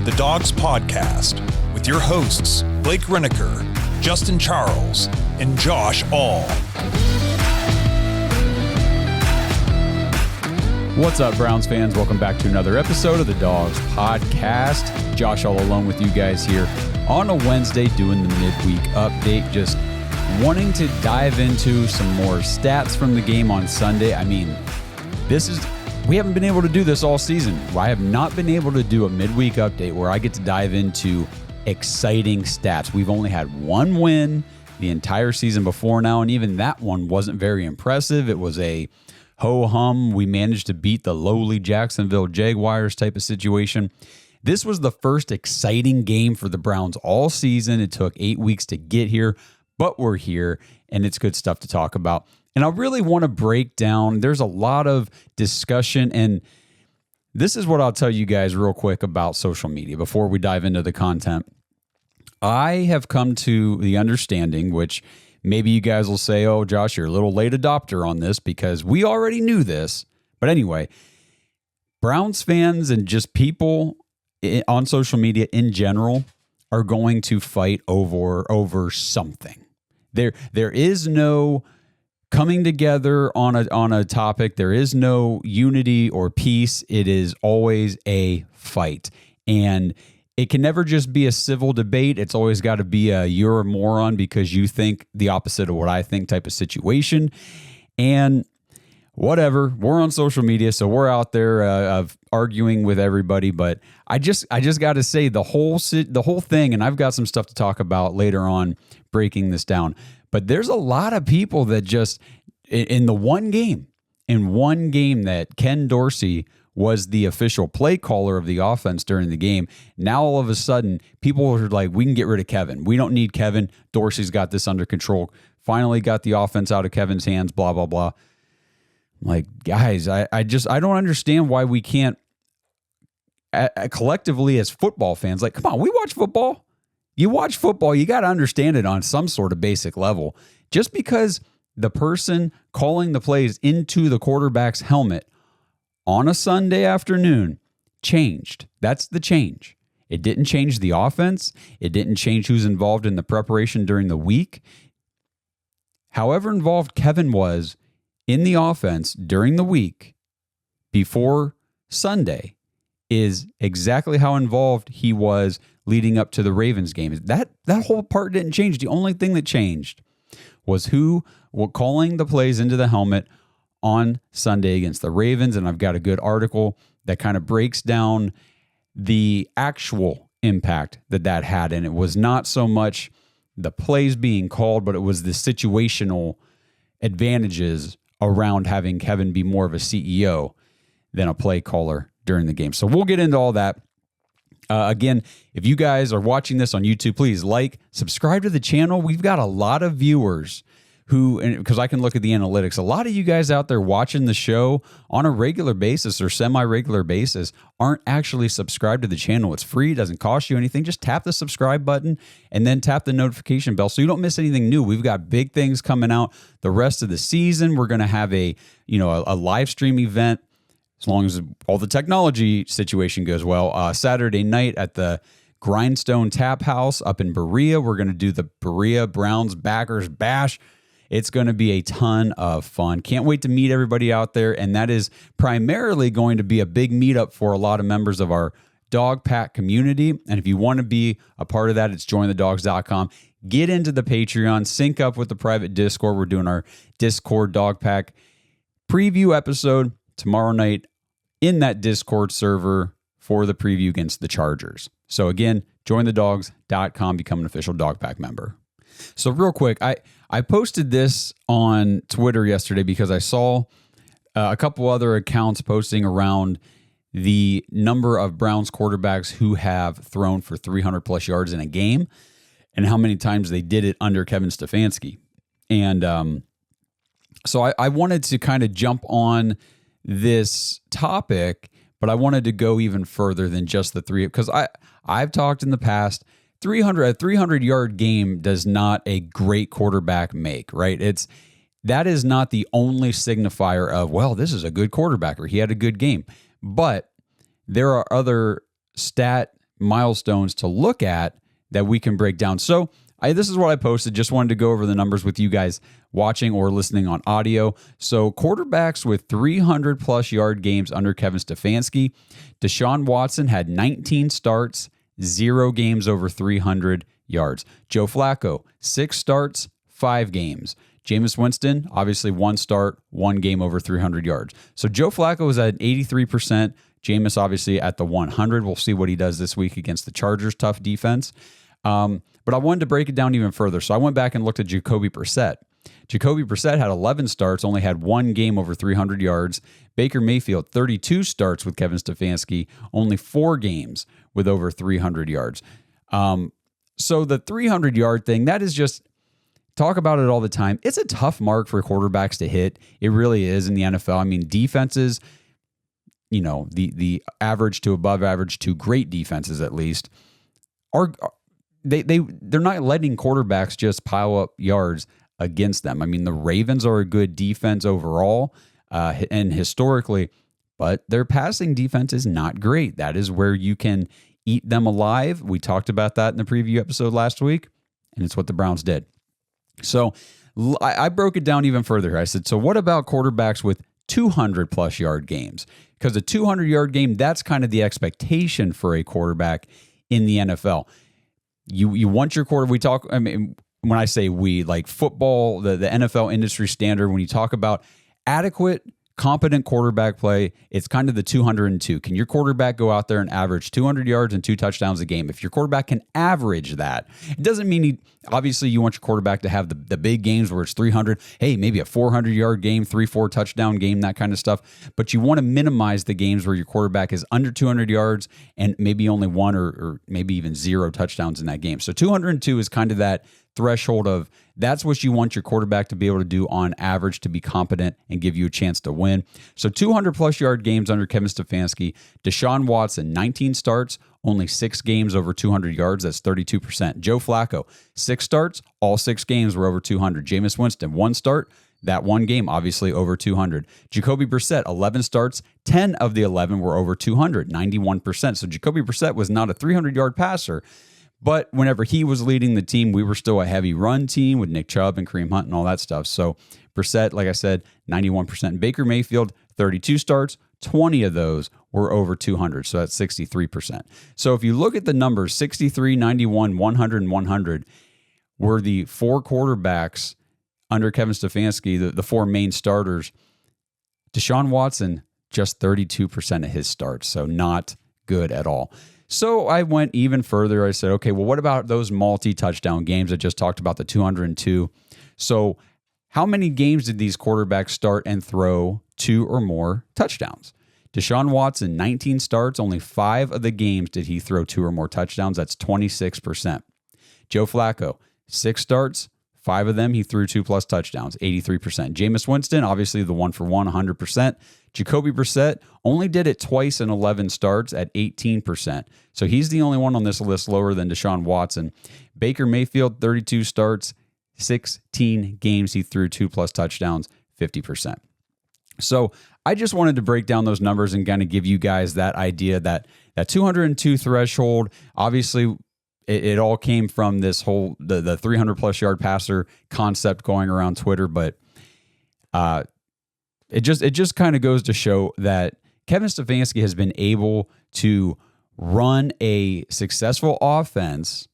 to the Dawgs podcast with your hosts, Blake Reneker, Justin Charles, and Josh All. What's up, Browns fans? Welcome back to another episode of the Dawgs podcast. Josh All alone with you guys here on a Wednesday doing the midweek update. Just wanting to dive into some more stats from the game on Sunday. I mean, we haven't been able to do this all season. I have not been able to do a midweek update where I get to dive into exciting stats. We've only had one win the entire season before now, and even that one wasn't very impressive. It was a ho-hum. We managed to beat the lowly Jacksonville Jaguars type of situation. This was the first exciting game for the Browns all season. It took 8 weeks to get here, but we're here, and it's good stuff to talk about. And I really want to break down, there's a lot of discussion, and this is what I'll tell you guys real quick about social media before we dive into the content. I have come to the understanding, which maybe you guys will say, oh, Josh, you're a little late adopter on this because we already knew this. But anyway, Browns fans and just people on social media in general are going to fight over something. There is no coming together on a topic. There is no unity or peace. It is always a fight. And it can never just be a civil debate. It's always got to be a you're a moron because you think the opposite of what I think type of situation. And whatever, we're on social media, so we're out there of arguing with everybody. But I just got to say the whole thing, and I've got some stuff to talk about later on breaking this down. But there's a lot of people that just, in one game that Ken Dorsey was the official play caller of the offense during the game, now all of a sudden, people are like, we can get rid of Kevin. We don't need Kevin. Dorsey's got this under control. Finally got the offense out of Kevin's hands, blah, blah, blah. Like, guys, I don't understand why we can't, collectively as football fans, like, come on, we watch football. You watch football, you got to understand it on some sort of basic level. Just because the person calling the plays into the quarterback's helmet on a Sunday afternoon changed. That's the change. It didn't change the offense. It didn't change who's involved in the preparation during the week. However involved Kevin was in the offense during the week before Sunday is exactly how involved he was leading up to the Ravens game. That whole part didn't change. The only thing that changed was who were calling the plays into the helmet on Sunday against the Ravens. And I've got a good article that kind of breaks down the actual impact that had. And it was not so much the plays being called, but it was the situational advantages around having Kevin be more of a CEO than a play caller during the game. So we'll get into all that. Again, if you guys are watching this on YouTube, please subscribe to the channel. We've got a lot of viewers because I can look at the analytics, a lot of you guys out there watching the show on a regular basis or semi-regular basis aren't actually subscribed to the channel. It's free. It doesn't cost you anything. Just tap the subscribe button and then tap the notification bell so you don't miss anything new. We've got big things coming out the rest of the season. We're going to have a live stream event, as long as all the technology situation goes well, Saturday night at the Grindstone Tap House up in Berea. We're going to do the Berea Browns Backers Bash. It's going to be a ton of fun. Can't wait to meet everybody out there, and that is primarily going to be a big meetup for a lot of members of our Dog Pack community. And if you want to be a part of that, it's jointhedawgs.com. Get into the Patreon, sync up with the private Discord. We're doing our Discord Dog Pack preview episode tomorrow night in that Discord server for the preview against the Chargers. So again, jointhedawgs.com, become an official Dog Pack member. So real quick, I posted this on Twitter yesterday because I saw a couple other accounts posting around the number of Browns quarterbacks who have thrown for 300 plus yards in a game and how many times they did it under Kevin Stefanski. And so I wanted to kind of jump on this topic, but I wanted to go even further than just the three, because I've talked in the past, a 300-yard game does not a great quarterback make, right? That is not the only signifier of, well, this is a good quarterback or he had a good game. But there are other stat milestones to look at that we can break down. So this is what I posted. Just wanted to go over the numbers with you guys watching or listening on audio. So quarterbacks with 300-plus yard games under Kevin Stefanski. Deshaun Watson had 19 starts, 0 games over 300 yards. Joe Flacco, 6 starts, 5 games. Jameis Winston, obviously 1 start, 1 game over 300 yards. So Joe Flacco was at 83%. Jameis obviously at the 100. We'll see what he does this week against the Chargers' tough defense. But I wanted to break it down even further. So I went back and looked at Jacoby Brissett. Jacoby Brissett had 11 starts, only had 1 game over 300 yards. Baker Mayfield, 32 starts with Kevin Stefanski, only 4 games with over 300 yards. So the 300-yard thing, that is just, talk about it all the time. It's a tough mark for quarterbacks to hit. It really is in the NFL. I mean, defenses, the average to above average to great defenses at least, they're not letting quarterbacks just pile up yards against them. I mean, the Ravens are a good defense overall and historically, but their passing defense is not great. That is where you can eat them alive. We talked about that in the preview episode last week, and it's what the Browns did. So I broke it down even further. I said, so what about quarterbacks with 200-plus yard games? Because a 200-yard game, that's kind of the expectation for a quarterback in the NFL. You want your quarterback. We talk, I mean, when I say we, like football, the NFL industry standard, when you talk about adequate, competent quarterback play, it's kind of the 202. Can your quarterback go out there and average 200 yards and 2 touchdowns a game? If your quarterback can average that, it doesn't mean obviously you want your quarterback to have the big games where it's 300, hey, maybe a 400-yard game, 3-4 touchdown game, that kind of stuff. But you want to minimize the games where your quarterback is under 200 yards and maybe only 1 or maybe even 0 touchdowns in that game. So 202 is kind of that threshold of that's what you want your quarterback to be able to do on average to be competent and give you a chance to win. So 200-plus yard games under Kevin Stefanski. Deshaun Watson, 19 starts, only 6 games over 200 yards. That's 32%. Joe Flacco, 6 starts, all 6 games were over 200. Jameis Winston, 1 start, that 1 game obviously over 200. Jacoby Brissett, 11 starts, 10 of the 11 were over 200, 91%. So Jacoby Brissett was not a 300-yard passer, but whenever he was leading the team, we were still a heavy run team with Nick Chubb and Kareem Hunt and all that stuff. So Brissett, like I said, 91%. Baker Mayfield, 32 starts, 20 of those were over 200. So that's 63%. So if you look at the numbers, 63, 91, 100, and 100 were the 4 quarterbacks under Kevin Stefanski, the 4 main starters. Deshaun Watson, just 32% of his starts. So not good at all. So I went even further. I said, okay, well, what about those multi-touchdown games? I just talked about the 202. So how many games did these quarterbacks start and throw 2 or more touchdowns? Deshaun Watson, 19 starts, only 5 of the games did he throw 2 or more touchdowns. That's 26%. Joe Flacco, 6 starts, 5 of them he threw 2+ touchdowns, 83%. Jameis Winston, obviously the 1-for-1, 100%. Jacoby Brissett only did it twice in 11 starts at 18%. So he's the only one on this list lower than Deshaun Watson. Baker Mayfield, 32 starts, 16 games he threw 2+ touchdowns, 50%. So I just wanted to break down those numbers and kind of give you guys that idea that 202 threshold, obviously it all came from this whole, the 300+ yard passer concept going around Twitter, but it just kind of goes to show that Kevin Stefanski has been able to run a successful offense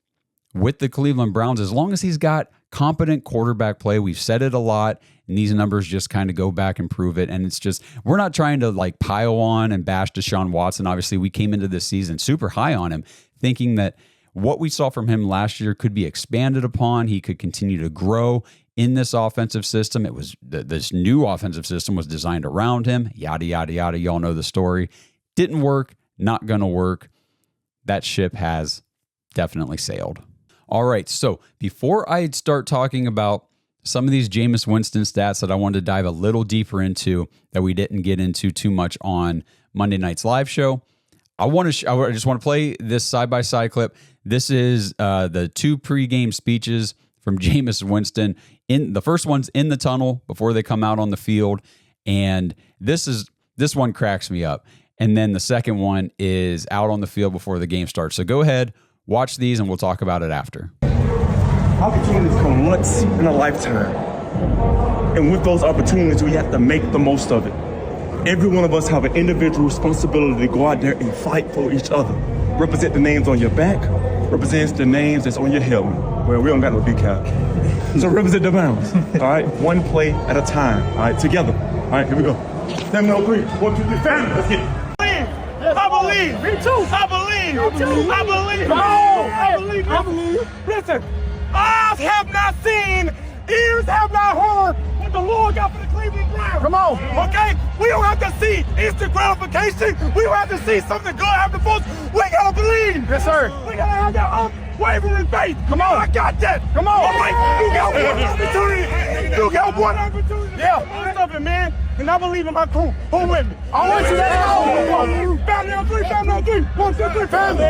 with the Cleveland Browns as long as he's got competent quarterback play. We've said it a lot, and these numbers just kind of go back and prove it. And it's just, we're not trying to like pile on and bash Deshaun Watson. Obviously, we came into this season super high on him, thinking that what we saw from him last year could be expanded upon. He could continue to grow in this offensive system. It was this new offensive system was designed around him. Yada, yada, yada. Y'all know the story. Didn't work. Not going to work. That ship has definitely sailed. All right. So before I start talking about some of these Jameis Winston stats that I wanted to dive a little deeper into that we didn't get into too much on Monday night's live show, I just want to play this side-by-side clip. This is the 2 pregame speeches from Jameis Winston. The first one's in the tunnel before they come out on the field, and this one cracks me up. And then the second one is out on the field before the game starts. So go ahead, watch these, and we'll talk about it after. Opportunities come once in a lifetime. And with those opportunities, we have to make the most of it. Every one of us have an individual responsibility to go out there and fight for each other. Represent the names on your back, represents the names that's on your helmet. Well, we don't got no decal. So represent the Browns, all right? One play at a time, all right? Together. All right, here we go. 7-0-3. 1, 2, 3, family. Let's get it. I believe. Me too. I believe. Me too. I believe. Come on. I believe. I believe. Listen, eyes have not seen, ears have not heard what the Lord got for the Cleveland Browns. Come on. Okay? We don't have to see instant gratification. We don't have to see something good happen to us. We gotta believe. Yes, sir. We gotta have that unwavering faith. Come on. I got that. Come on. All right. You got one opportunity. You got one opportunity. Yeah. Something, man. And I believe in my crew. Who with me? I want you to go. Family on three, family on three. 1, 2, 3, family.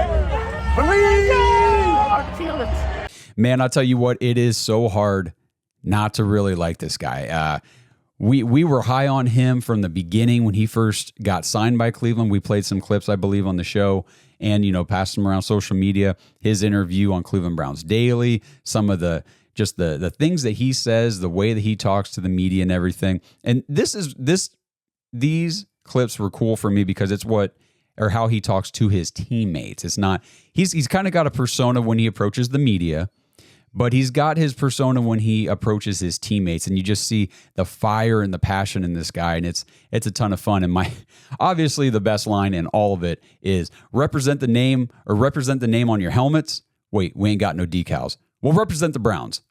Believe. Man, I'll tell you what, it is so hard not to really like this guy. We were high on him from the beginning when he first got signed by Cleveland. We played some clips, I believe, on the show and, passed him around social media. His interview on Cleveland Browns Daily, some of the things that he says, the way that he talks to the media and everything. And these clips were cool for me because it's how he talks to his teammates. It's not, he's kind of got a persona when he approaches the media, but he's got his persona when he approaches his teammates, and you just see the fire and the passion in this guy, and it's a ton of fun. And obviously the best line in all of it is represent the name on your helmets. Wait, we ain't got no decals. We'll represent the Browns.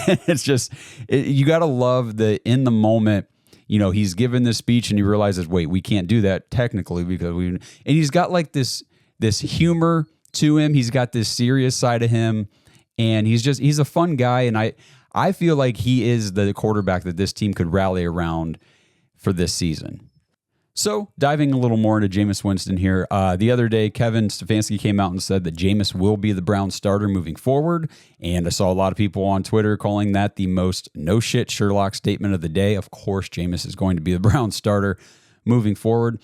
It's just, you got to love in the moment, he's given this speech and he realizes, wait, we can't do that technically because and he's got like this humor to him. He's got this serious side of him, and he's a fun guy. And I feel like he is the quarterback that this team could rally around for this season. So diving a little more into Jameis Winston here, the other day, Kevin Stefanski came out and said that Jameis will be the Browns starter moving forward. And I saw a lot of people on Twitter calling that the most no shit Sherlock statement of the day. Of course, Jameis is going to be the Browns starter moving forward.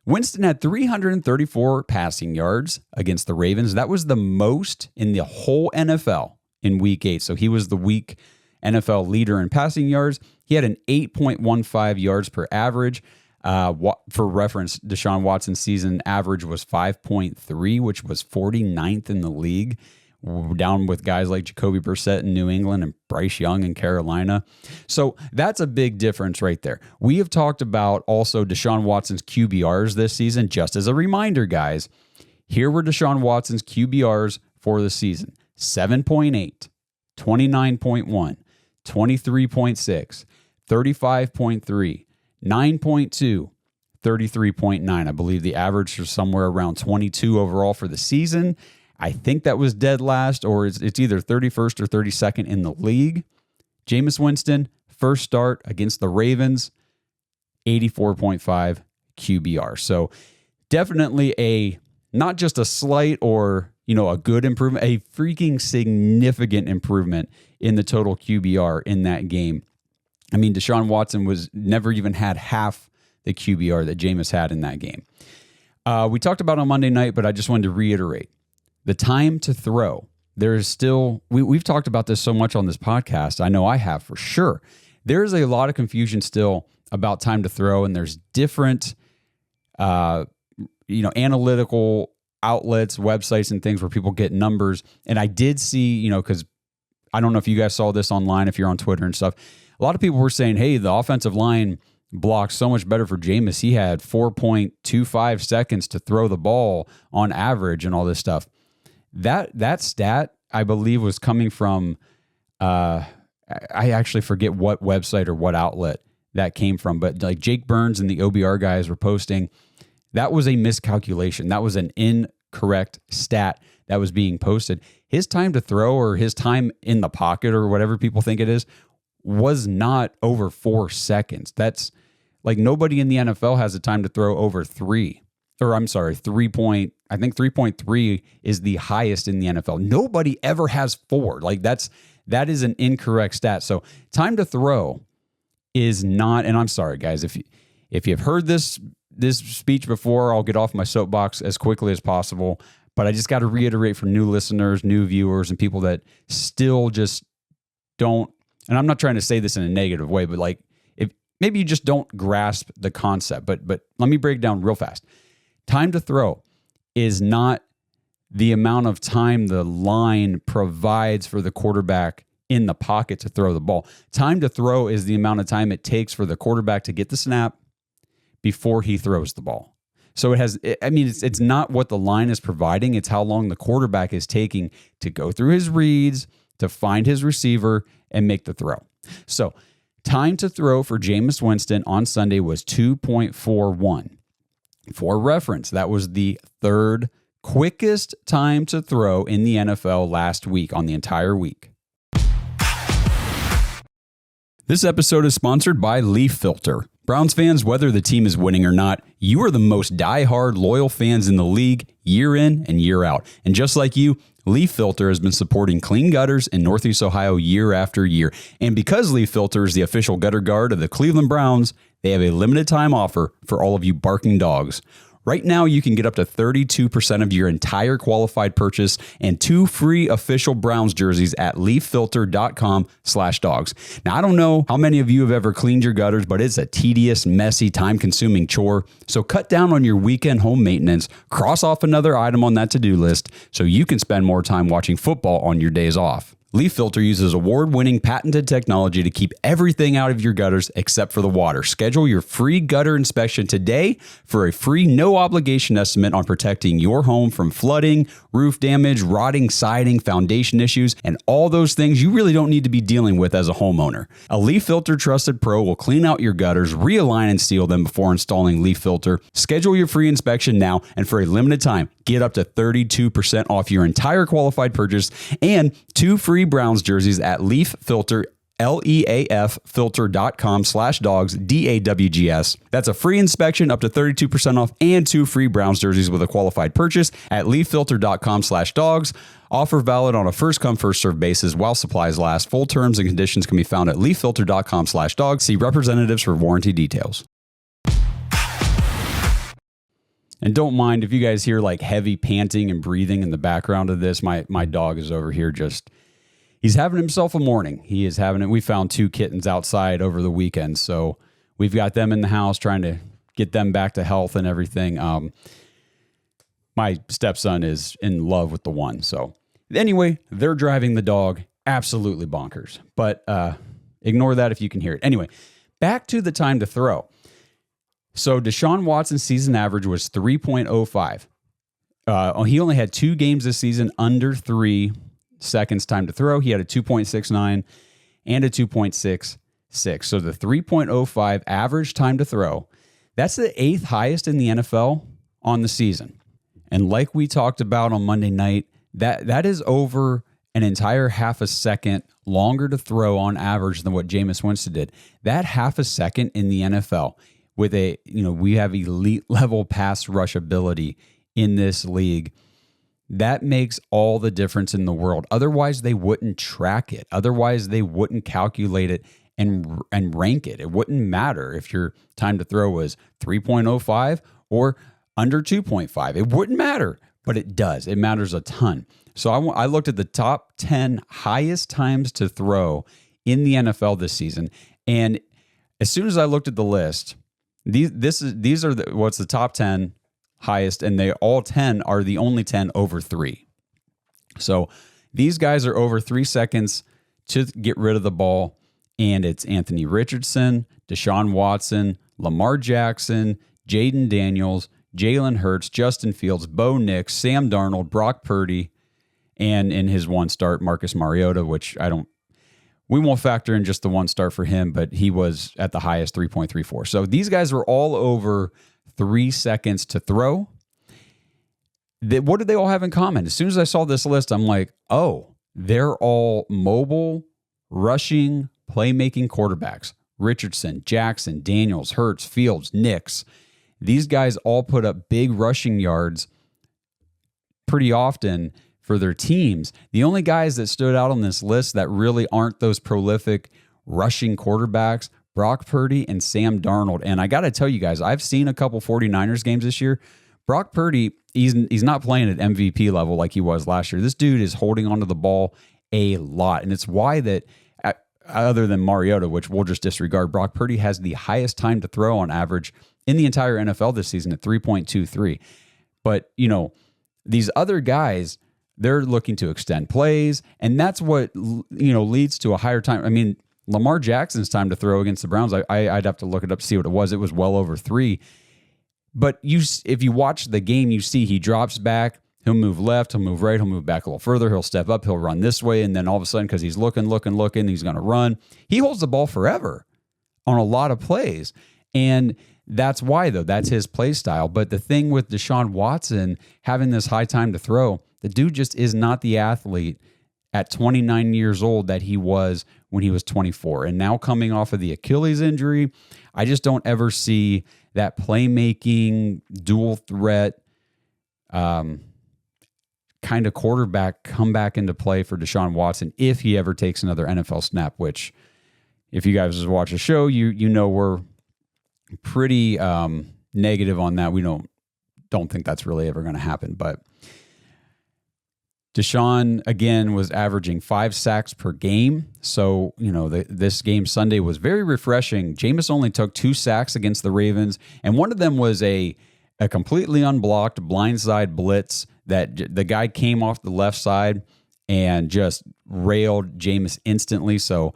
Winston had 334 passing yards against the Ravens. That was the most in the whole NFL in week 8. So he was the week NFL leader in passing yards. He had an 8.15 yards per average. For reference, Deshaun Watson's season average was 5.3, which was 49th in the league, down with guys like Jacoby Brissett in New England and Bryce Young in Carolina. So that's a big difference right there. We have talked about also Deshaun Watson's QBRs this season. Just as a reminder, guys, here were Deshaun Watson's QBRs for the season: 7.8, 29.1, 23.6, 35.3, 9.2, 33.9. I believe the average was somewhere around 22 overall for the season. I think that was dead last, or it's either 31st or 32nd in the league. Jameis Winston, first start against the Ravens, 84.5 QBR. So definitely not just a slight or, a good improvement, a freaking significant improvement in the total QBR in that game. I mean, Deshaun Watson never even had half the QBR that Jameis had in that game. We talked about it on Monday night, but I just wanted to reiterate the time to throw. There is still, we've talked about this so much on this podcast. I know I have for sure. There is a lot of confusion still about time to throw, and there's different, analytical outlets, websites, and things where people get numbers. And I did see, because I don't know if you guys saw this online, if you're on Twitter and stuff. A lot of people were saying, hey, the offensive line blocked so much better for Jameis. He had 4.25 seconds to throw the ball on average and all this stuff. That stat, I believe, was coming from, I actually forget what website or what outlet that came from, but like Jake Burns and the OBR guys were posting, that was a miscalculation. That was an incorrect stat that was being posted. His time to throw, or his time in the pocket, or whatever people think it is, was not over 4 seconds. That's like nobody in the NFL has a time to throw over 3. Or I'm sorry, 3.3 is the highest in the NFL. Nobody ever has 4. Like that is an incorrect stat. So time to throw is not, and I'm sorry guys, if you've heard this this speech before. I'll get off my soapbox as quickly as possible. But I just got to reiterate for new listeners, new viewers, and people that still just don't, and I'm not trying to say this in a negative way, but like, if maybe you just don't grasp the concept, but let me break it down real fast. Time to throw is not the amount of time the line provides for the quarterback in the pocket to throw the ball. Time to throw is the amount of time it takes for the quarterback to get the snap before he throws the ball. So it's not what the line is providing. It's how long the quarterback is taking to go through his reads, to find his receiver and make the throw. So time to throw for Jameis Winston on Sunday was 2.41. For reference, that was the third quickest time to throw in the NFL last week on the entire week. This episode is sponsored by Leaf Filter. Browns fans, whether the team is winning or not, you are the most diehard, loyal fans in the league year in and year out. And just like you, Leaf Filter has been supporting clean gutters in Northeast Ohio year after year. And because Leaf Filter is the official gutter guard of the Cleveland Browns, they have a limited time offer for all of you barking dogs. Right now, you can get up to 32% of your entire qualified purchase and 2 free official Browns jerseys at leaffilter.com/dogs. Now, I don't know how many of you have ever cleaned your gutters, but it's a tedious, messy, time-consuming chore. So cut down on your weekend home maintenance, cross off another item on that to-do list so you can spend more time watching football on your days off. Leaf Filter uses award-winning patented technology to keep everything out of your gutters except for the water. Schedule your free gutter inspection today for a free no-obligation estimate on protecting your home from flooding, roof damage, rotting siding, foundation issues, and all those things you really don't need to be dealing with as a homeowner. A Leaf Filter trusted pro will clean out your gutters, realign and seal them before installing Leaf Filter. Schedule your free inspection now, and for a limited time, get up to 32% off your entire qualified purchase and 2 free Browns jerseys at Leaf Filter, leaffilter.com/dogs, DAWGS. That's a free inspection, up to 32% off, and 2 free Browns jerseys with a qualified purchase at leaffilter.com/dogs. Offer valid on a first-come, first-served basis while supplies last. Full terms and conditions can be found at leaffilter.com/dogs. See representatives for warranty details. And don't mind if you guys hear like heavy panting and breathing in the background of this. My dog is over here he's having himself a morning. He is having it. We found 2 kittens outside over the weekend. So we've got them in the house trying to get them back to health and everything. My stepson is in love with the one. So anyway, they're driving the dog absolutely bonkers. But ignore that if you can hear it. Anyway, back to the time to throw. So Deshaun Watson's season average was 3.05. He only had 2 games this season under 3 seconds time to throw. He had a 2.69 and a 2.66. So the 3.05 average time to throw, that's the 8th highest in the NFL on the season. And like we talked about on Monday night, that is over an entire half a second longer to throw on average than what Jameis Winston did. That half a second in the NFL with we have elite level pass rush ability in this league. That makes all the difference in the world. Otherwise, they wouldn't track it. Otherwise, they wouldn't calculate it and rank it. It wouldn't matter if your time to throw was 3.05 or under 2.5. It wouldn't matter, but it does. It matters a ton. So I looked at the top 10 highest times to throw in the NFL this season, and as soon as I looked at the list, these are what's the top 10 highest, and they all 10 are the only 10 over 3. So these guys are over 3 seconds to get rid of the ball, and it's Anthony Richardson, Deshaun Watson, Lamar Jackson, Jaden Daniels, Jalen Hurts, Justin Fields, Bo Nix, Sam Darnold, Brock Purdy, and in his one start, Marcus Mariota, which we won't factor in just the one start for him, but he was at the highest 3.34. So these guys were all over 3 seconds to throw. What did they all have in common? As soon as I saw this list, I'm like, oh, they're all mobile, rushing, playmaking quarterbacks. Richardson, Jackson, Daniels, Hurts, Fields, Nix. These guys all put up big rushing yards pretty often for their teams. The only guys that stood out on this list that really aren't those prolific rushing quarterbacks, Brock Purdy and Sam Darnold. And I got to tell you guys, I've seen a couple 49ers games this year. Brock Purdy, he's not playing at MVP level like he was last year. This dude is holding onto the ball a lot. And it's why that, other than Mariota, which we'll just disregard, Brock Purdy has the highest time to throw on average in the entire NFL this season at 3.23. But, these other guys, they're looking to extend plays, and that's what, leads to a higher time. I mean, Lamar Jackson's time to throw against the Browns, I'd have to look it up to see what it was. It was well over 3. But if you watch the game, you see he drops back, he'll move left, he'll move right, he'll move back a little further, he'll step up, he'll run this way, and then all of a sudden, because he's looking, he's going to run. He holds the ball forever on a lot of plays. And that's why, though. That's his play style. But the thing with Deshaun Watson having this high time to throw, the dude just is not the athlete at 29 years old that he was when he was 24. And now coming off of the Achilles injury, I just don't ever see that playmaking, dual threat kind of quarterback come back into play for Deshaun Watson if he ever takes another NFL snap, which if you guys watch the show, you know we're pretty negative on that. We don't think that's really ever going to happen. But Deshaun, again, was averaging 5 sacks per game. So, this game Sunday was very refreshing. Jameis only took 2 sacks against the Ravens, and one of them was a completely unblocked blindside blitz that the guy came off the left side and just railed Jameis instantly. So,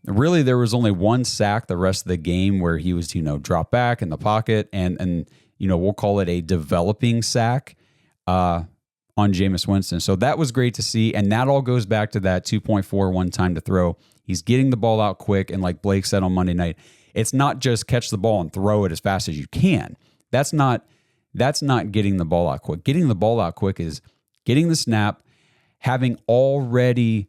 really, there was only 1 sack the rest of the game where he was, dropped back in the pocket, and we'll call it a developing sack on Jameis Winston. So that was great to see, and that all goes back to that 2.41 time to throw. He's getting the ball out quick, and like Blake said on Monday night, it's not just catch the ball and throw it as fast as you can. That's not getting the ball out quick. Getting the ball out quick is getting the snap, having already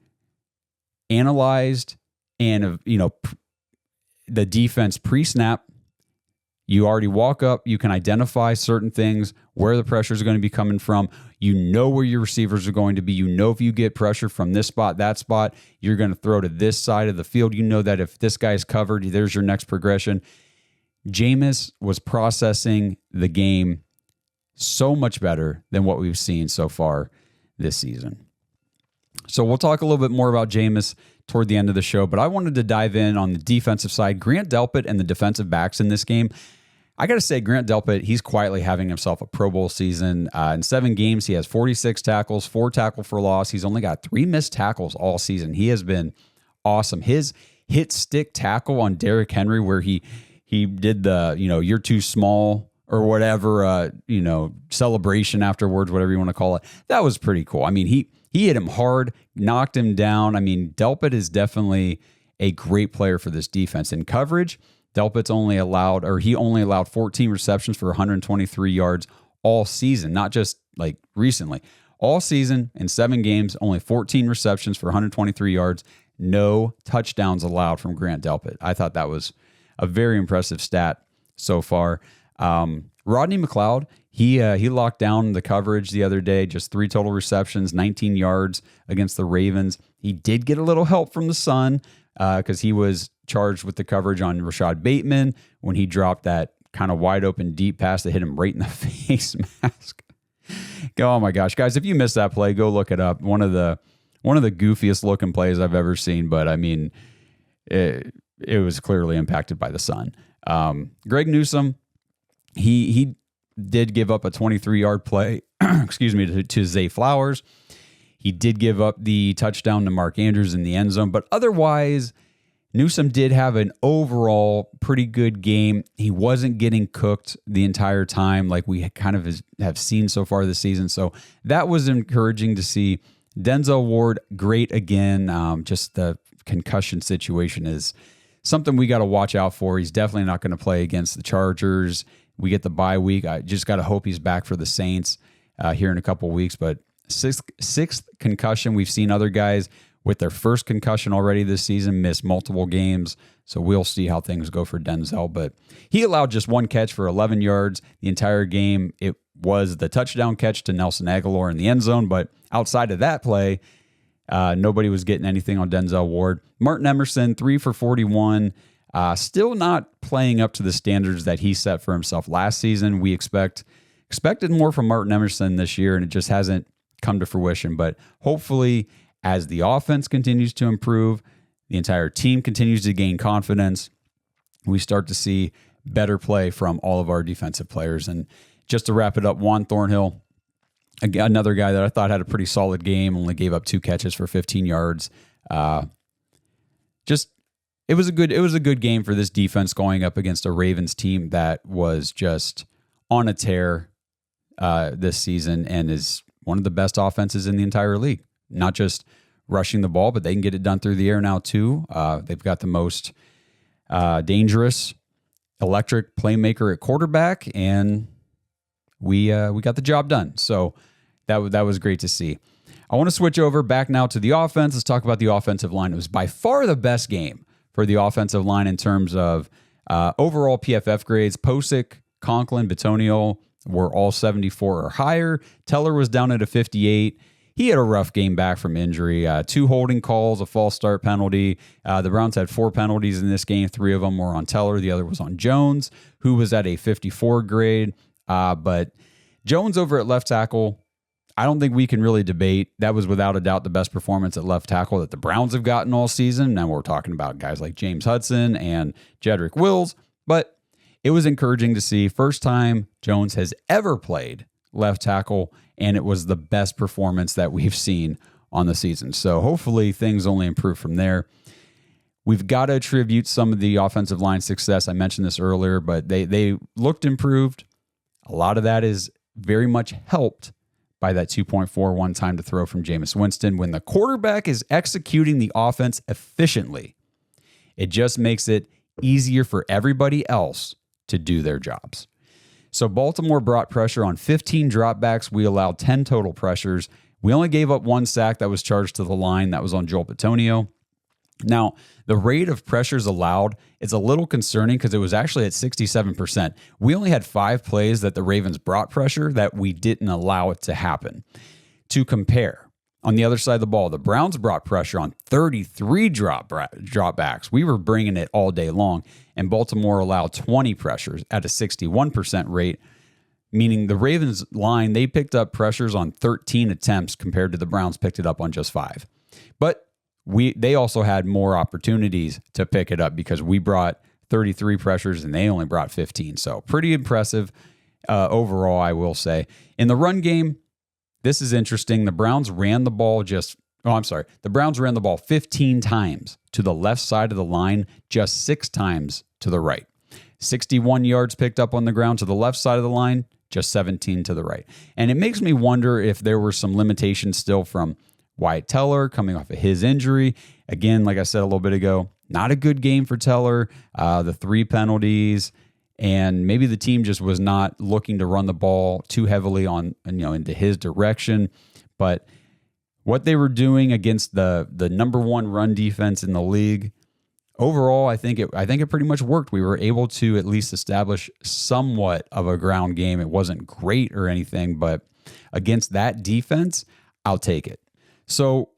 analyzed and the defense pre-snap. You already walk up, you can identify certain things, where the pressures are going to be coming from. You know where your receivers are going to be. You know if you get pressure from this spot, that spot, you're going to throw to this side of the field. You know that if this guy's covered, there's your next progression. Jameis was processing the game so much better than what we've seen so far this season. So we'll talk a little bit more about Jameis toward the end of the show, but I wanted to dive in on the defensive side. Grant Delpit and the defensive backs in this game. I got to say, Grant Delpit, he's quietly having himself a Pro Bowl season. In 7 games, he has 46 tackles, 4 tackle for loss. He's only got 3 missed tackles all season. He has been awesome. His hit stick tackle on Derrick Henry, where he did the, you're too small or whatever, celebration afterwards, whatever you want to call it. That was pretty cool. I mean, he hit him hard, knocked him down. I mean, Delpit is definitely a great player for this defense. In coverage, Delpit's only allowed 14 receptions for 123 yards all season, not just like recently. All season in 7 games, only 14 receptions for 123 yards, no touchdowns allowed from Grant Delpit. I thought that was a very impressive stat so far. Rodney McLeod, he locked down the coverage the other day, just 3 total receptions, 19 yards against the Ravens. He did get a little help from the Sun because he was charged with the coverage on Rashad Bateman when he dropped that kind of wide open deep pass that hit him right in the face mask. Oh my gosh, guys, if you missed that play, go look it up. One of the goofiest looking plays I've ever seen, but I mean, it was clearly impacted by the Sun. Greg Newsome, he did give up a 23-yard play, to Zay Flowers. He did give up the touchdown to Mark Andrews in the end zone, but otherwise, Newsome did have an overall pretty good game. He wasn't getting cooked the entire time like we kind of have seen so far this season, so that was encouraging to see. Denzel Ward, great again. Just the concussion situation is something we got to watch out for. He's definitely not going to play against the Chargers. We get the bye week. I just got to hope he's back for the Saints here in a couple weeks. But sixth concussion. We've seen other guys with their first concussion already this season miss multiple games. So we'll see how things go for Denzel. But he allowed just 1 catch for 11 yards the entire game. It was the touchdown catch to Nelson Aguilar in the end zone. But outside of that play, nobody was getting anything on Denzel Ward. Martin Emerson, 3 for 41. Still not playing up to the standards that he set for himself last season. We expected more from Martin Emerson this year, and it just hasn't come to fruition. But hopefully, as the offense continues to improve, the entire team continues to gain confidence, we start to see better play from all of our defensive players. And just to wrap it up, Juan Thornhill, another guy that I thought had a pretty solid game, only gave up 2 catches for 15 yards. It was a good game for this defense going up against a Ravens team that was just on a tear this season and is one of the best offenses in the entire league. Not just rushing the ball, but they can get it done through the air now too. They've got the most dangerous, electric playmaker at quarterback, and we got the job done. So that was great to see. I want to switch over back now to the offense. Let's talk about the offensive line. It was by far the best game for the offensive line in terms of overall PFF grades. Posick, Conklin, Bitonio were all 74 or higher. Teller was down at a 58. He had a rough game back from injury. 2 holding calls, a false start penalty. The Browns had 4 penalties in this game. 3 of them were on Teller. The other was on Jones, who was at a 54 grade. But Jones over at left tackle, I don't think we can really debate. That was without a doubt the best performance at left tackle that the Browns have gotten all season. Now we're talking about guys like James Hudson and Jedrick Wills. But it was encouraging to see. First time Jones has ever played left tackle, and it was the best performance that we've seen on the season. So hopefully things only improve from there. We've got to attribute some of the offensive line success. I mentioned this earlier, but they looked improved. A lot of that is very much helped by that 2.41 time to throw from Jameis Winston. When the quarterback is executing the offense efficiently, it just makes it easier for everybody else to do their jobs. So Baltimore brought pressure on 15 dropbacks. We allowed 10 total pressures. We only gave up 1 sack that was charged to the line. That was on Joel Bitonio. Now, the rate of pressures allowed is a little concerning because it was actually at 67%. We only had 5 plays that the Ravens brought pressure that we didn't allow it to happen. To compare, on the other side of the ball, the Browns brought pressure on 33 dropbacks. We were bringing it all day long, and Baltimore allowed 20 pressures at a 61% rate, meaning the Ravens line, they picked up pressures on 13 attempts compared to the Browns picked it up on just 5. But they also had more opportunities to pick it up because we brought 33 pressures and they only brought 15. So pretty impressive overall, I will say. In the run game, this is interesting. The Browns ran the ball The Browns ran the ball 15 times to the left side of the line, just 6 times to the right. 61 yards picked up on the ground to the left side of the line, just 17 to the right. And it makes me wonder if there were some limitations still from Wyatt Teller coming off of his injury. Again, like I said a little bit ago, not a good game for Teller. The 3 penalties, and maybe the team just was not looking to run the ball too heavily into his direction. But what they were doing against the number 1 run defense in the league, overall, I think it pretty much worked. We were able to at least establish somewhat of a ground game. It wasn't great or anything, but against that defense, I'll take it. So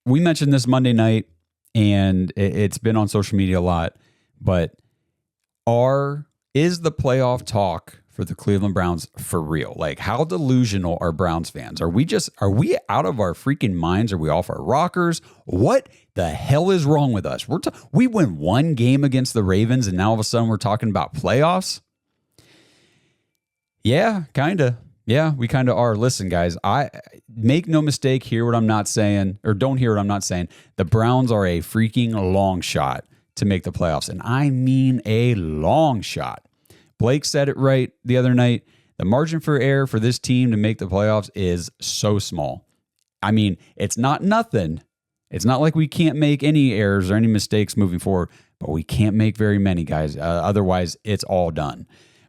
we mentioned this Monday night, and it's been on social media a lot, but is the playoff talk for the Cleveland Browns for real? Like, how delusional are Browns fans? Are we out of our freaking minds? Are we off our rockers? What the hell is wrong with us? We win 1 game against the Ravens, and now all of a sudden we're talking about playoffs? Yeah, kind of. Yeah, we kind of are. Listen, guys, I make no mistake, hear what I'm not saying, or don't hear what I'm not saying. The Browns are a freaking long shot to make the playoffs, and I mean a long shot. Blake said it right the other night. The margin for error for this team to make the playoffs is so small. I mean, it's not nothing. It's not like we can't make any errors or any mistakes moving forward, but we can't make very many, guys. Otherwise, it's all done.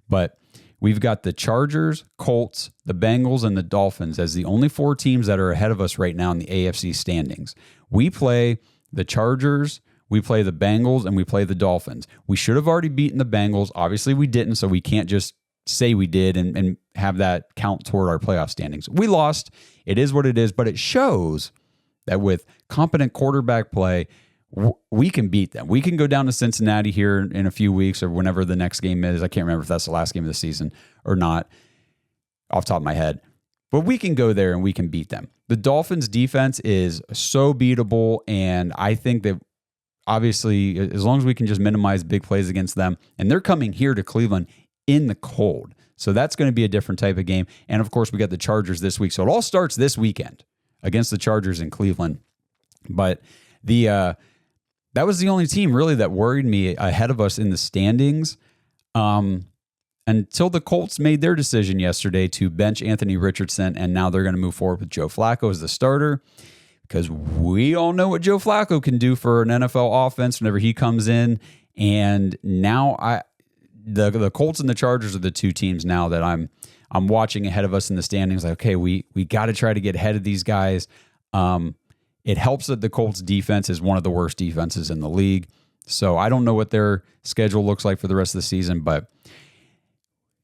But we've got the Chargers, Colts, the Bengals, and the Dolphins as the only 4 teams that are ahead of us right now in the AFC standings. We play the Chargers, we play the Bengals, and we play the Dolphins. We should have already beaten the Bengals. Obviously, we didn't, so we can't just say we did and have that count toward our playoff standings. We lost. It is what it is, but it shows that with competent quarterback play, we can beat them. We can go down to Cincinnati here in a few weeks or whenever the next game is. I can't remember if that's the last game of the season or not off the top of my head. But we can go there and we can beat them. The Dolphins defense is so beatable, and I think that obviously as long as we can just minimize big plays against them, and they're coming here to Cleveland in the cold. So that's going to be a different type of game. And of course, we got the Chargers this week. So it all starts this weekend against the Chargers in Cleveland. But that was the only team really that worried me ahead of us in the standings. Until the Colts made their decision yesterday to bench Anthony Richardson, and now they're going to move forward with Joe Flacco as the starter, because we all know what Joe Flacco can do for an NFL offense whenever he comes in. And now the Colts and the Chargers are the two teams now that I'm watching ahead of us in the standings. Like, okay, we got to try to get ahead of these guys. It helps that the Colts defense is one of the worst defenses in the league. So I don't know what their schedule looks like for the rest of the season, but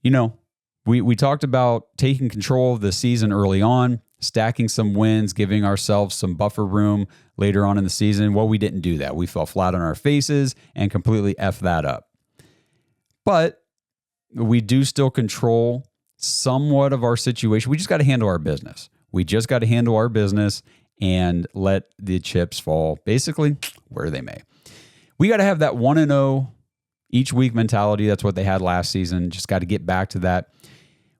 you know, we talked about taking control of the season early on, stacking some wins, giving ourselves some buffer room later on in the season. Well, we didn't do that. We fell flat on our faces and completely effed that up. But we do still control somewhat of our situation. We just got to handle our business. We just got to handle our business and let the chips fall basically where they may. We got to have that 1-0 each week mentality. That's what they had last season. Just got to get back to that.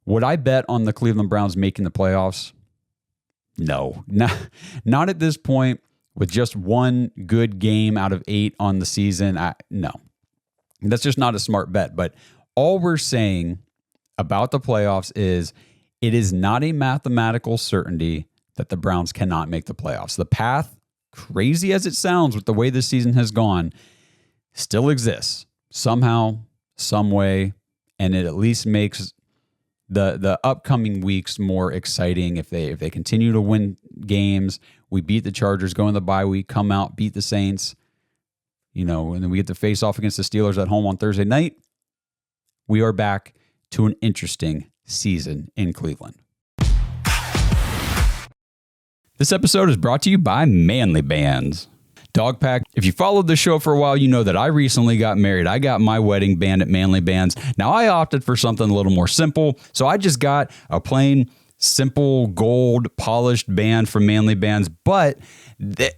Would I bet on the Cleveland Browns making the playoffs? No, not at this point with just one good game out of 8 on the season. No, that's just not a smart bet. But all we're saying about the playoffs is it is not a mathematical certainty that the Browns cannot make the playoffs. The path, crazy as it sounds with the way this season has gone, still exists somehow, some way, and it at least makes the upcoming weeks more exciting if they continue to win games. We beat the Chargers, go in the bye week, come out, beat the Saints, and then we get to face off against the Steelers at home on Thursday night. We are back to an interesting season in Cleveland. This episode is brought to you by Manly Bands. Dog Pack, if you followed the show for a while, you know that I recently got married. I got my wedding band at Manly Bands. Now, I opted for something a little more simple, so I just got a plain, simple, gold, polished band from Manly Bands, but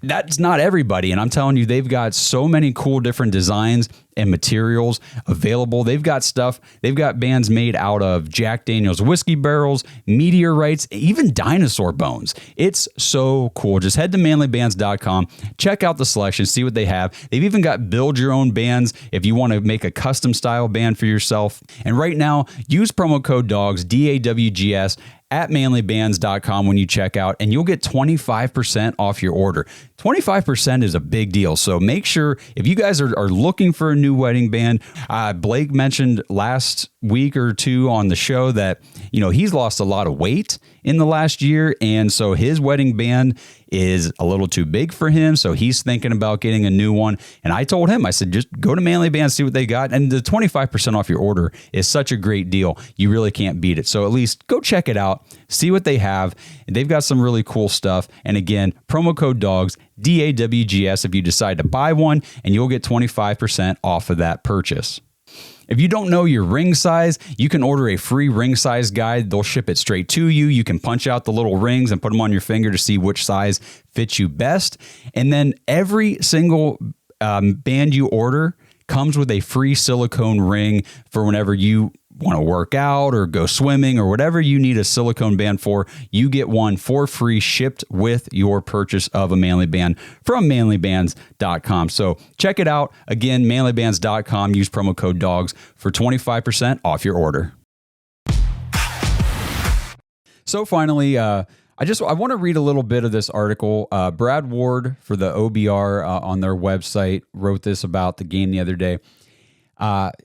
that's not everybody. And I'm telling you, they've got so many cool different designs and materials available. They've got bands made out of Jack Daniel's whiskey barrels, meteorites, even dinosaur bones. It's so cool. Just head to manlybands.com, check out the selection, see what they have. They've even got build your own bands if you want to make a custom style band for yourself. And right now, use promo code DAWGS, DAWGS, at manlybands.com when you check out, and you'll get 25% off your order. 25% is a big deal. So make sure if you guys are looking for a new wedding band, Blake mentioned last week or two on the show that, he's lost a lot of weight in the last year. And so his wedding band is a little too big for him. So he's thinking about getting a new one. And I told him, I said, just go to Manly Bands, see what they got. And the 25% off your order is such a great deal. You really can't beat it. So at least go check it out, see what they have. They've got some really cool stuff. And again, promo code DAWGS, DAWGS, if you decide to buy one, and you'll get 25% off of that purchase. If you don't know your ring size, you can order a free ring size guide. They'll ship it straight to you. You can punch out the little rings and put them on your finger to see which size fits you best. And then every single band you order comes with a free silicone ring for whenever you want to work out or go swimming or whatever you need a silicone band for. You get one for free shipped with your purchase of a Manly Band from manlybands.com. So check it out. Again, manlybands.com. Use promo code DAWGS for 25% off your order. So finally, I want to read a little bit of this article. Brad Ward for the OBR on their website wrote this about the game the other day.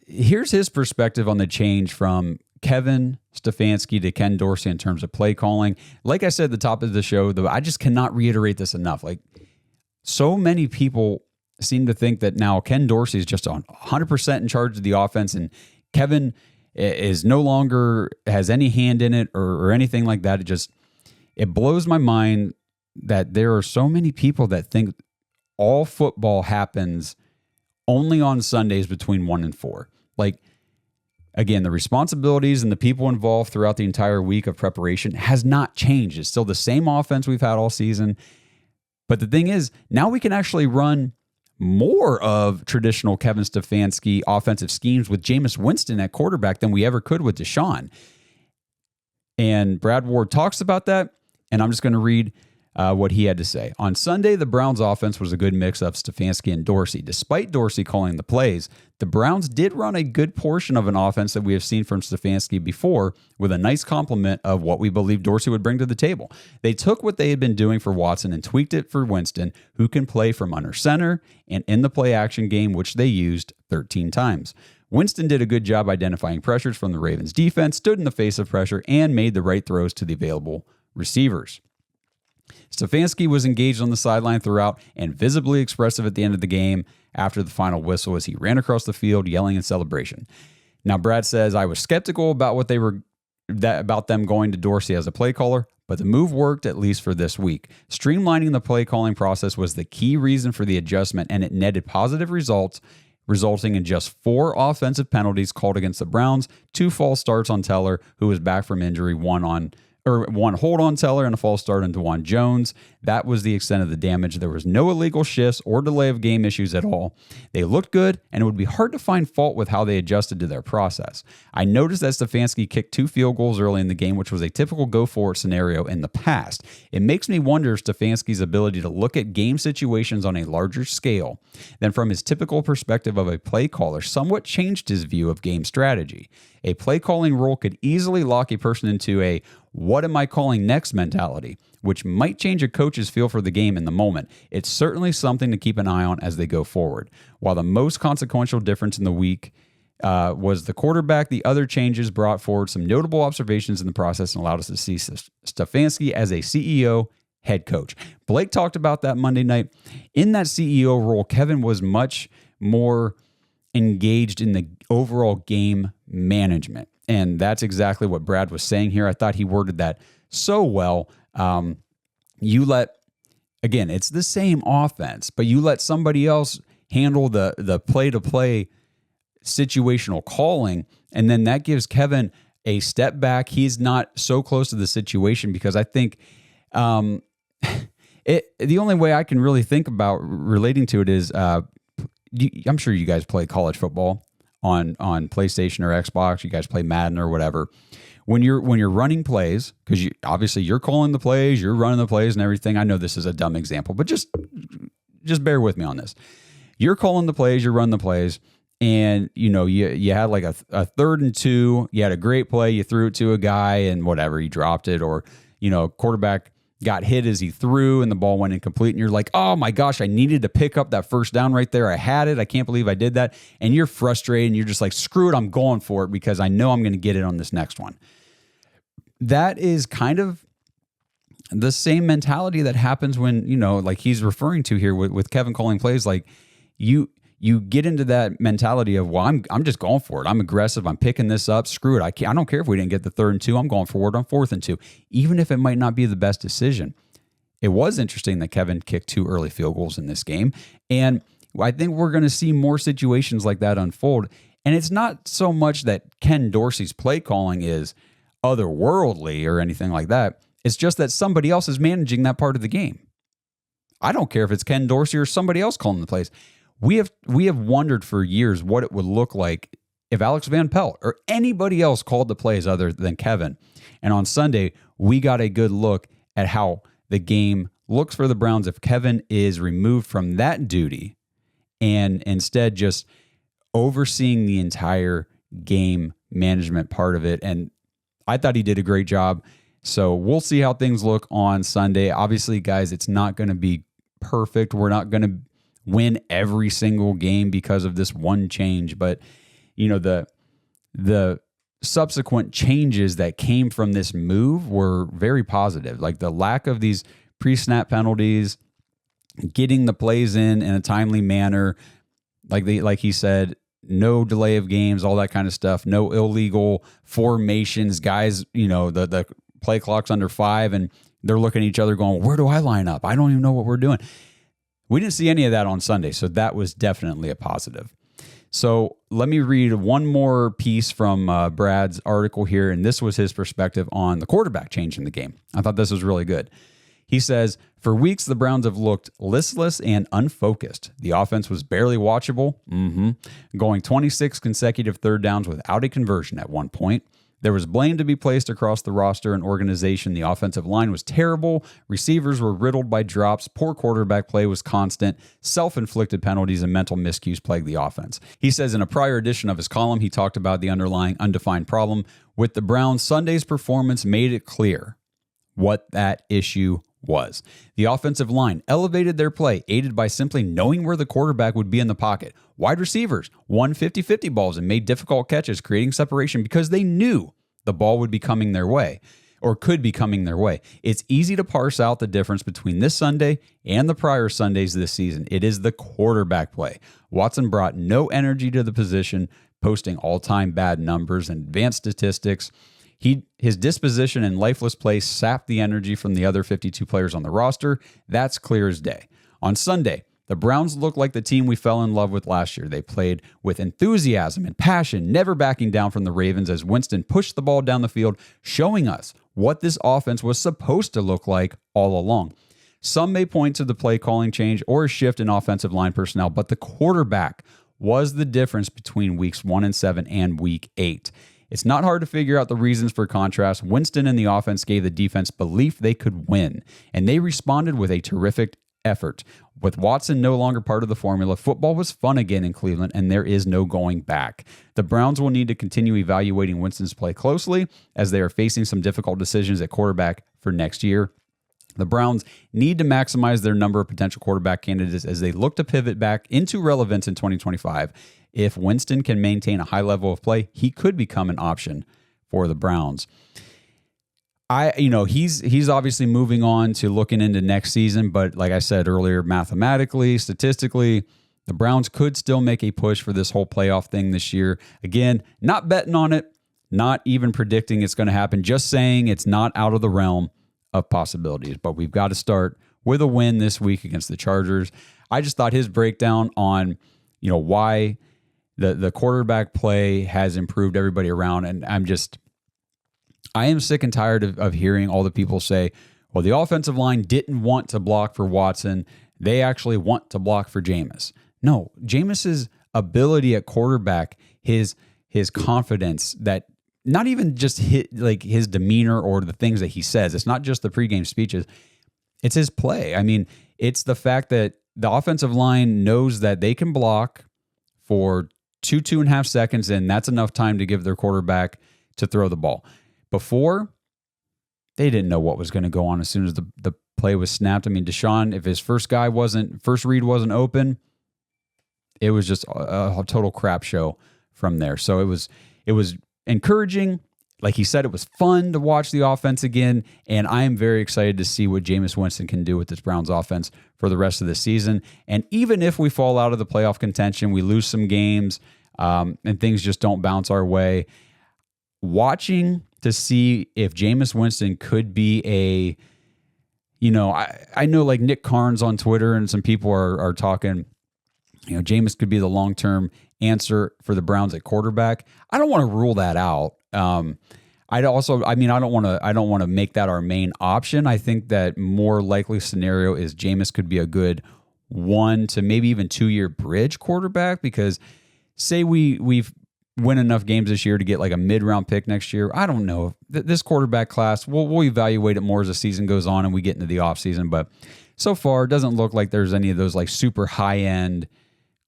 Here's his perspective on the change from Kevin Stefanski to Ken Dorsey in terms of play calling. Like I said at the top of the show, though, I just cannot reiterate this enough. Like, so many people seem to think that now Ken Dorsey is just 100% in charge of the offense, and Kevin is no longer has any hand in it or anything like that. It blows my mind that there are so many people that think all football happens only on Sundays between 1 and 4. Like, again, the responsibilities and the people involved throughout the entire week of preparation has not changed. It's still the same offense we've had all season. But the thing is, now we can actually run more of traditional Kevin Stefanski offensive schemes with Jameis Winston at quarterback than we ever could with Deshaun. And Brad Ward talks about that, and I'm just going to read what he had to say. On Sunday, the Browns offense was a good mix of Stefanski and Dorsey. Despite Dorsey calling the plays, the Browns did run a good portion of an offense that we have seen from Stefanski before, with a nice complement of what we believe Dorsey would bring to the table. They took what they had been doing for Watson and tweaked it for Winston, who can play from under center and in the play action game, which they used 13 times. Winston did a good job identifying pressures from the Ravens defense, stood in the face of pressure, and made the right throws to the available receivers. Stefanski was engaged on the sideline throughout and visibly expressive at the end of the game after the final whistle as he ran across the field yelling in celebration. Now, Brad says, I was skeptical about about them going to Dorsey as a play caller, but the move worked, at least for this week. Streamlining the play calling process was the key reason for the adjustment, and it netted positive results, resulting in just 4 offensive penalties called against the Browns, 2 false starts on Teller, who was back from injury, one hold on Teller and a false start on DeJuan Jones. That was the extent of the damage. There was no illegal shifts or delay of game issues at all. They looked good, and it would be hard to find fault with how they adjusted to their process. I noticed that Stefanski kicked 2 field goals early in the game, which was a typical go-for-it scenario in the past. It makes me wonder if Stefanski's ability to look at game situations on a larger scale than from his typical perspective of a play caller somewhat changed his view of game strategy. A play calling role could easily lock a person into a what am I calling next mentality, which might change a coach's feel for the game in the moment. It's certainly something to keep an eye on as they go forward. While the most consequential difference in the week was the quarterback, the other changes brought forward some notable observations in the process and allowed us to see Stefanski as a CEO head coach. Blake talked about that Monday night. In that CEO role, Kevin was much more engaged in the overall game management. And that's exactly what Brad was saying here. I thought he worded that so well. Again, it's the same offense, but you let somebody else handle the play-to-play situational calling, and then that gives Kevin a step back. He's not so close to the situation because I think the only way I can really think about relating to it is I'm sure you guys play college football on PlayStation or Xbox. You guys play Madden or whatever. When you're running plays, because obviously you're calling the plays, you're running the plays and everything. I know this is a dumb example, but just bear with me on this. You're calling the plays, you're running the plays, and you had like a 3rd and 2. You had a great play, you threw it to a guy and whatever, he dropped it, or quarterback got hit as he threw and the ball went incomplete, and you're like, oh my gosh, I needed to pick up that first down right there. I had it. I can't believe I did that. And you're frustrated and you're just like, screw it, I'm going for it because I know I'm going to get it on this next one. That is kind of the same mentality that happens when, like he's referring to here with Kevin calling plays. Like you get into that mentality of, well, I'm just going for it. I'm aggressive. I'm picking this up. Screw it. I don't care if we didn't get the 3rd and 2. I'm going forward on 4th and 2, even if it might not be the best decision. It was interesting that Kevin kicked 2 early field goals in this game. And I think we're going to see more situations like that unfold. And it's not so much that Ken Dorsey's play calling is otherworldly or anything like that. It's just that somebody else is managing that part of the game. I don't care if it's Ken Dorsey or somebody else calling the plays. We have wondered for years what it would look like if Alex Van Pelt or anybody else called the plays other than Kevin. And on Sunday, we got a good look at how the game looks for the Browns if Kevin is removed from that duty and instead just overseeing the entire game management part of it. And I thought he did a great job. So we'll see how things look on Sunday. Obviously, guys, it's not going to be perfect. We're not going to win every single game because of this one change, but the subsequent changes that came from this move were very positive. Like the lack of these pre-snap penalties, getting the plays in a timely manner, like he said, no delay of games, all that kind of stuff, no illegal formations, guys, the play clock's under 5 and they're looking at each other going, where do I line up? I don't even know what we're doing. We didn't see any of that on Sunday, so that was definitely a positive. So let me read one more piece from Brad's article here, and this was his perspective on the quarterback change in the game. I thought this was really good. He says, for weeks, the Browns have looked listless and unfocused. The offense was barely watchable, going 26 consecutive third downs without a conversion at one point. There was blame to be placed across the roster and organization. The offensive line was terrible. Receivers were riddled by drops. Poor quarterback play was constant. Self-inflicted penalties and mental miscues plagued the offense. He says in a prior edition of his column, he talked about the underlying undefined problem with the Browns. Sunday's performance made it clear what that issue was. The offensive line elevated their play, aided by simply knowing where the quarterback would be in the pocket. Wide receivers won 50-50 balls and made difficult catches, creating separation because they knew the ball would be coming their way or could be coming their way. It's easy to parse out the difference between this Sunday and the prior Sundays this season. It is the quarterback play. Watson brought no energy to the position, posting all-time bad numbers and advanced statistics. His disposition and lifeless play sapped the energy from the other 52 players on the roster. That's clear as day. On Sunday, the Browns looked like the team we fell in love with last year. They played with enthusiasm and passion, never backing down from the Ravens as Winston pushed the ball down the field, showing us what this offense was supposed to look like all along. Some may point to the play calling change or a shift in offensive line personnel, but the quarterback was the difference between weeks 1 and 7 and week 8. It's not hard to figure out the reasons for contrast. Winston and the offense gave the defense belief they could win, and they responded with a terrific effort. With Watson no longer part of the formula, football was fun again in Cleveland, and there is no going back. The Browns will need to continue evaluating Winston's play closely as they are facing some difficult decisions at quarterback for next year. The Browns need to maximize their number of potential quarterback candidates as they look to pivot back into relevance in 2025. If Winston can maintain a high level of play, he could become an option for the Browns. He's obviously moving on to looking into next season, but like I said earlier, mathematically, statistically, the Browns could still make a push for this whole playoff thing this year. Again, not betting on it, not even predicting it's going to happen, just saying it's not out of the realm of possibilities. But we've got to start with a win this week against the Chargers. I just thought his breakdown on, why the quarterback play has improved everybody around. And I am sick and tired of hearing all the people say, well, the offensive line didn't want to block for Watson. They actually want to block for Jameis. No, Jameis's ability at quarterback, his confidence, that not even just his demeanor or the things that he says. It's not just the pregame speeches. It's his play. I mean, it's the fact that the offensive line knows that they can block for 2.5 seconds, and that's enough time to give their quarterback to throw the ball. Before, they didn't know what was going to go on as soon as the play was snapped. I mean, Deshaun, if his first read wasn't open, it was just a total crap show from there. So it was encouraging. Like he said, it was fun to watch the offense again, and I am very excited to see what Jameis Winston can do with this Browns offense for the rest of the season. And even if we fall out of the playoff contention, we lose some games, and things just don't bounce our way, watching to see if Jameis Winston could be I know like Nick Carnes on Twitter and some people are talking, Jameis could be the long-term answer for the Browns at quarterback. I don't want to rule that out. I don't want to make that our main option. I think that more likely scenario is Jameis could be a good 1 to maybe even 2 year bridge quarterback, because say we've win enough games this year to get like a mid-round pick next year. I don't know. This quarterback class, we'll evaluate it more as the season goes on and we get into the offseason. But so far, it doesn't look like there's any of those like super high-end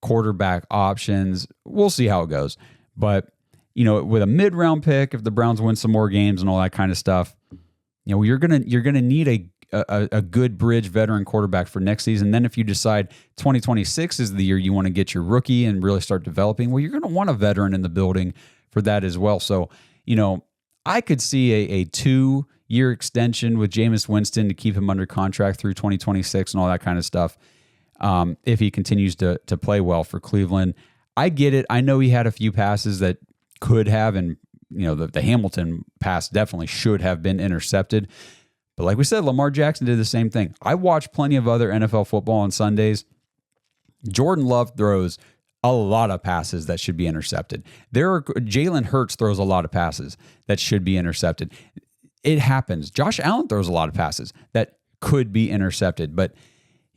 quarterback options. We'll see how it goes. But, with a mid-round pick, if the Browns win some more games and all that kind of stuff, you're gonna need a good bridge veteran quarterback for next season. Then if you decide 2026 is the year you want to get your rookie and really start developing, well, you're going to want a veteran in the building for that as well. So, I could see a 2-year extension with Jameis Winston to keep him under contract through 2026 and all that kind of stuff. If he continues to play well for Cleveland. I get it. I know he had a few passes that could have, and the Hamilton pass definitely should have been intercepted. But like we said, Lamar Jackson did the same thing. I watched plenty of other NFL football on Sundays. Jordan Love throws a lot of passes that should be intercepted. Jalen Hurts throws a lot of passes that should be intercepted. It happens. Josh Allen throws a lot of passes that could be intercepted. But,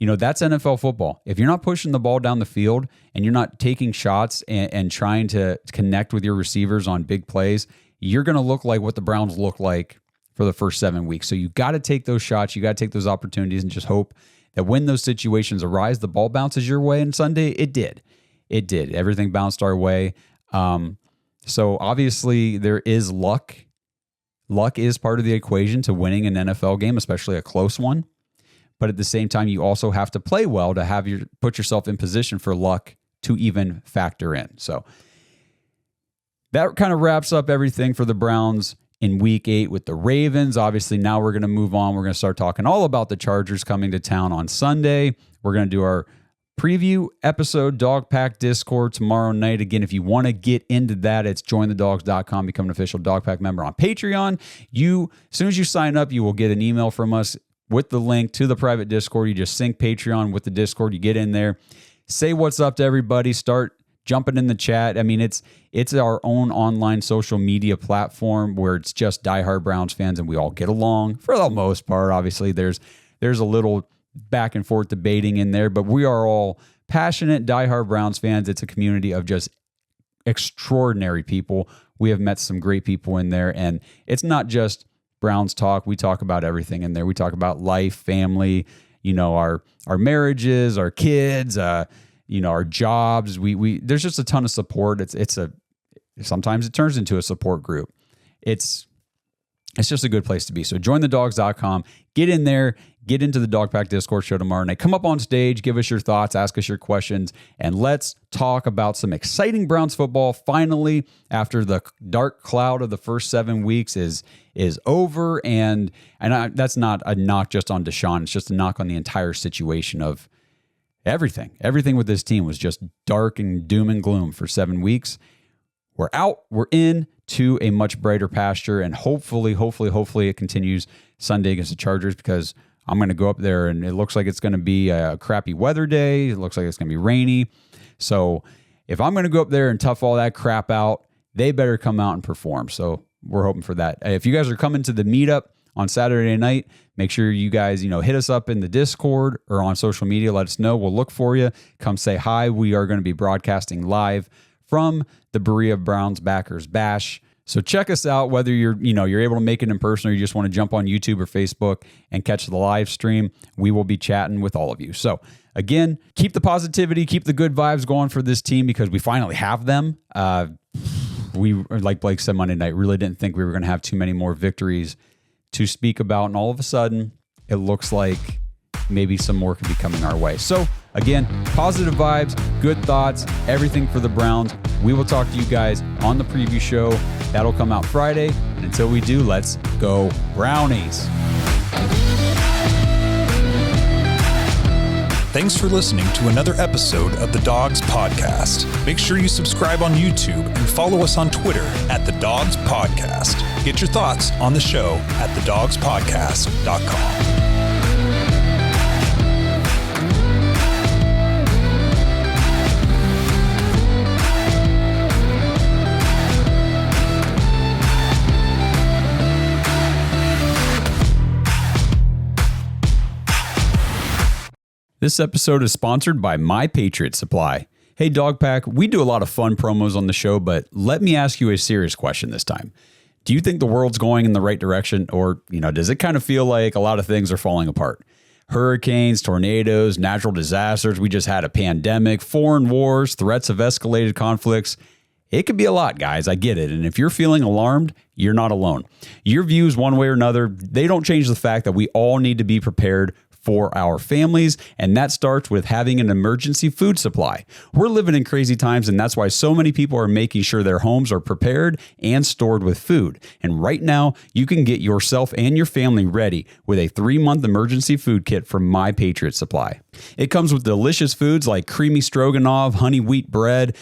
that's NFL football. If you're not pushing the ball down the field and you're not taking shots and trying to connect with your receivers on big plays, you're going to look like what the Browns look like for the first 7 weeks. So you got to take those shots. You got to take those opportunities and just hope that when those situations arise, the ball bounces your way. And Sunday, it did. It did. Everything bounced our way. So obviously there is luck. Luck is part of the equation to winning an NFL game, especially a close one. But at the same time, you also have to play well to put yourself in position for luck to even factor in. So that kind of wraps up everything for the Browns in Week 8 with the Ravens. Obviously, now we're going to move on. We're going to start talking all about the Chargers coming to town on Sunday. We're going to do our preview episode, Dog Pack Discord, tomorrow night. Again, if you want to get into that, it's jointhedawgs.com, become an official Dog Pack member on Patreon. As soon as you sign up, you will get an email from us with the link to the private Discord. You just sync Patreon with the Discord. You get in there, say what's up to everybody, start jumping in the chat. I mean, it's our own online social media platform where it's just diehard Browns fans and we all get along for the most part. Obviously, there's a little back and forth debating in there, but we are all passionate diehard Browns fans. It's a community of just extraordinary people. We have met some great people in there, and it's not just Browns talk. We talk about everything in there. We talk about life, family, our marriages, our kids, our jobs. We there's just a ton of support. Sometimes it turns into a support group. It's just a good place to be. So jointhedawgs.com, get in there, get into the Dog Pack Discord show tomorrow night. Come up on stage, give us your thoughts, ask us your questions, and let's talk about some exciting Browns football. Finally, after the dark cloud of the first 7 weeks is over, and that's not a knock just on Deshaun. It's just a knock on the entire situation of everything. Everything with this team was just dark and doom and gloom for 7 weeks. We're out. We're in to a much brighter pasture, and hopefully it continues Sunday against the Chargers, because I'm going to go up there and it looks like it's going to be a crappy weather day. It looks like it's going to be rainy. So if I'm going to go up there and tough all that crap out, they better come out and perform. So we're hoping for that. If you guys are coming to the meetup on Saturday night, make sure you guys, hit us up in the Discord or on social media. Let us know. We'll look for you. Come say hi. We are going to be broadcasting live from the Berea Browns Backers Bash. So check us out, whether you're able to make it in person or you just want to jump on YouTube or Facebook and catch the live stream. We will be chatting with all of you. So again, keep the positivity, keep the good vibes going for this team, because we finally have them. We, like Blake said Monday night, really didn't think we were going to have too many more victories to speak about. And all of a sudden, it looks like maybe some more could be coming our way. So again, positive vibes, good thoughts, everything for the Browns. We will talk to you guys on the preview show. That'll come out Friday. And until we do, let's go Brownies. Thanks for listening to another episode of the Dawgs Podcast. Make sure you subscribe on YouTube and follow us on Twitter at the Dawgs Podcast. Get your thoughts on the show at thedawgspodcast.com. This episode is sponsored by My Patriot Supply. Hey, Dog Pack, we do a lot of fun promos on the show, but let me ask you a serious question this time. Do you think the world's going in the right direction, or, does it kind of feel like a lot of things are falling apart? Hurricanes, tornadoes, natural disasters, we just had a pandemic, foreign wars, threats of escalated conflicts. It could be a lot, guys. I get it. And if you're feeling alarmed, you're not alone. Your views, one way or another, they don't change the fact that we all need to be prepared for our families, and that starts with having an emergency food supply. We're living in crazy times, and that's why so many people are making sure their homes are prepared and stored with food. And right now, you can get yourself and your family ready with a 3-month emergency food kit from My Patriot Supply. It comes with delicious foods like creamy stroganoff, honey wheat bread,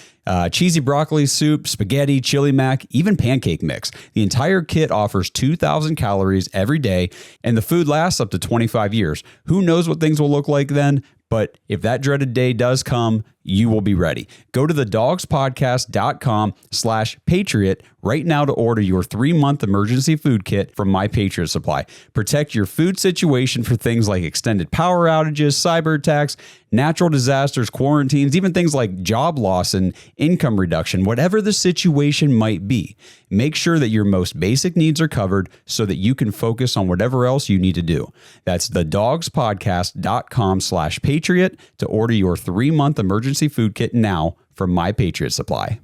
cheesy broccoli soup, spaghetti, chili mac, even pancake mix. The entire kit offers 2,000 calories every day, and the food lasts up to 25 years. Who knows what things will look like then? But if that dreaded day does come, you will be ready. Go to thedogspodcast.com/Patriot right now to order your 3-month emergency food kit from My Patriot Supply. Protect your food situation for things like extended power outages, cyber attacks, natural disasters, quarantines, even things like job loss and income reduction, whatever the situation might be. Make sure that your most basic needs are covered so that you can focus on whatever else you need to do. That's thedogspodcast.com/Patriot to order your 3-month emergency food kit now from My Patriot Supply.